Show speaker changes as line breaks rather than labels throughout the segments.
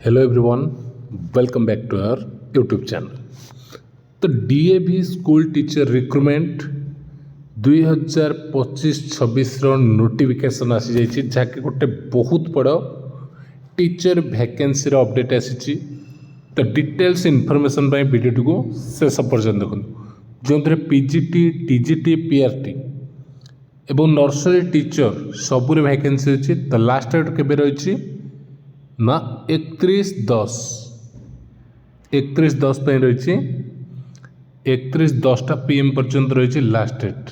Hello everyone, welcome back to our YouTube channel. तो DAV school teacher recruitment 2025-26 notification आसी जाइए, जहाँकि गोटे बहुत बड़ टीचर वैकेंसी अपडेट आसी। तो डिटेल्स इनफॉरमेशन वीडियो को शेष पर्यटन देखो, जो पीजीटी, टीजीटी, पीआरटी एवं नर्सरी टीचर सबुरे वैकेंसी अच्छी। तो लास्ट डेट केबे रही ना 31/10 रही 31/10 PM पर्यंत रही लास्ट डेट।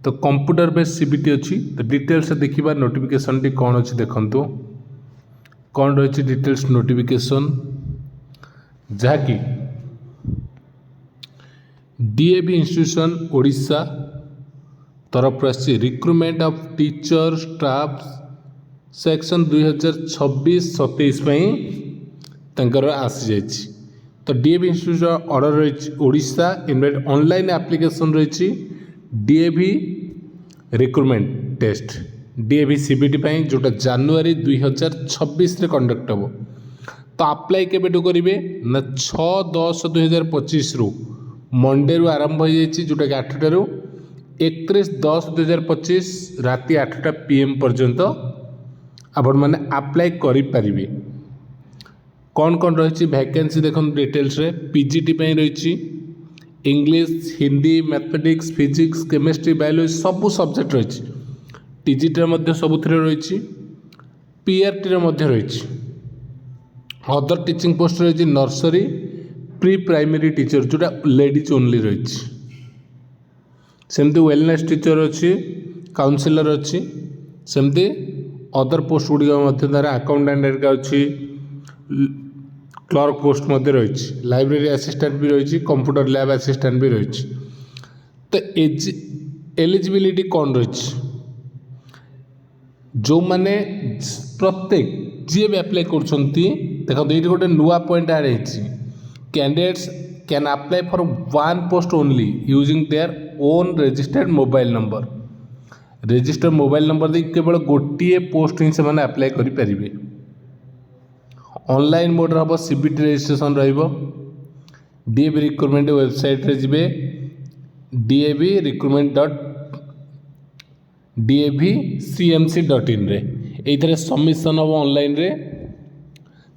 तो कंप्यूटर बेस्ड सीबीटी अच्छी। तो डिटेल्स देखा नोटिफिकेशन टी कौन अच्छी देखु कौन रही डिटेल्स नोटिफिकेशन, जहाँकि डीएवी इंस्टीट्यूशन ओडिशा तरफ recruitment of teacher staff section 2026-27 आसी जाइए। तो डीएवी इंस्टीट्यूट ऑर्डर रही ओडिशा इनवाइट ऑनलाइन एप्लिकेशन रही DAV recruitment test DAV CBT जोटा जनवरी 2026 कंडक्ट हम। तो अप्लाई केबेठू करेंगे ना 6/10/2025 मंडे रु आरंभ हो जाइए, जोटा कि 8टारू 31/10/2025 राति 8टा PM पर्यंत आपण मैंने अप्लाई करें। कौन कौन रही वैकेंसी देखो डिटेल्स रे। पीजीटी रही English, Hindi, mathematics, physics, chemistry, biology सब सब्जेक्ट रही। टीजीटी सबुथ रही, पीआरटी रही। अदर टीचिंग पोस्ट रही नर्सरी, प्री प्राइमरी टीचर जोटा लेडीज ओनली रही। सेमती वेलनेस टीचर अच्छी, काउंसिलर अच्छी। सेमती अदर पोस्ट गुड़िक अकाउंटेंट अच्छी, क्लर्क पोस्ट रही, लाइब्रेरी असिस्टेंट भी रही, कंप्यूटर लैब असिस्टेंट भी रही। तो एलिजिबिलिटी कौन रही, जो मैंने प्रत्येक जी भी अप्लाई कर देखो ये गोटे नुआ पॉइंट ऐड होती। Candidates can apply for one post only using their own registered mobile number. Registered mobile number दे केवल गोटे पोस्ट ही से अप्लाई करेंगे। ऑनलाइन मोड हम CBT registration DAV recruitment website रे जिबे davrecmc.in रे ये सबमिशन हम ऑनलाइन रे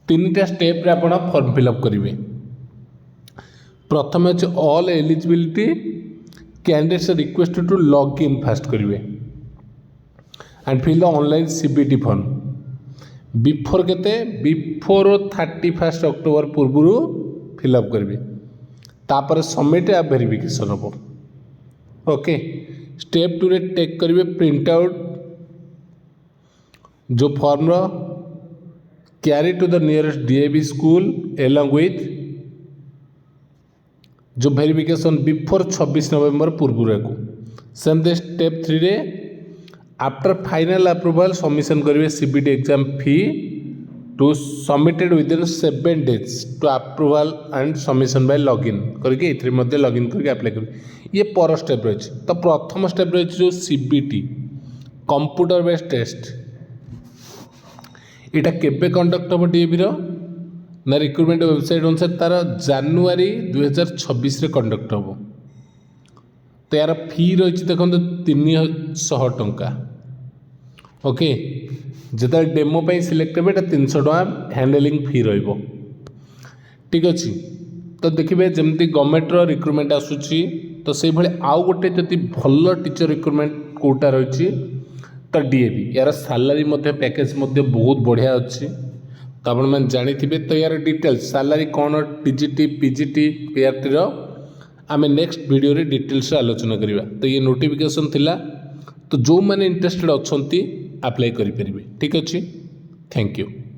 3टा स्टेप रे आपण फॉर्म फिलअप करेंगे। प्रथम अच्छे all eligibility candidates requested to log in first करेंगे and fill the online CBT form before 31 October पूर्व फिलअप करेंगे। तापर सबमिट आ वेरिफिकेशन हम। ओके, स्टेप 2 रे टेक करेंगे प्रिंट आउट जो form carry to the nearest DAV school along with जो वेरिफिकेशन बिफोर 26 नवंबर पूर्व को। सेमते स्टेप 3 रे आफ्टर फाइनल अप्रूवल सबमिशन करेंगे CBT exam fee to submitted within 7 days to approval and submission by login करके login करके apply करेंगे। ये पर स्टेप रही। तो प्रथम स्टेप रही जो सीबीटी कंप्यूटर बेस्ड टेस्ट, यहाँ केबे कंडक्ट हम डीएवी ना रिक्रुटमेंट वेबसाइट अनुसार तार जनवरी 2026 रे कंडक्ट हम। तो यार फी रही देखो 300 टंका। ओके, जिते डेमो सिलेक्ट हे 300 टंका हैंडलिंग फी रही। ठीक अच्छे। तो देखिए जमती गवर्नमेंट रिक्रुटमेंट आसूची, तो से भाई आउ गोटे जदि भल टीचर रिक्रुटमेंट कोटा रही तो डीएवी यार सैलरी पैकेज बहुत बढ़िया अच्छी। तो आप जानी तो यार डिटेल्स सैलरी कौन टीजीटी, पीजीटी, पीआरटी आम नेक्स्ट वीडियो रे डिटेल्स आलोचना करिबा। तो ये नोटिफिकेशन थिला, तो जो मैंने इंटरेस्टेड अच्छा अप्लाई करें। ठीक अच्छे, थैंक यू।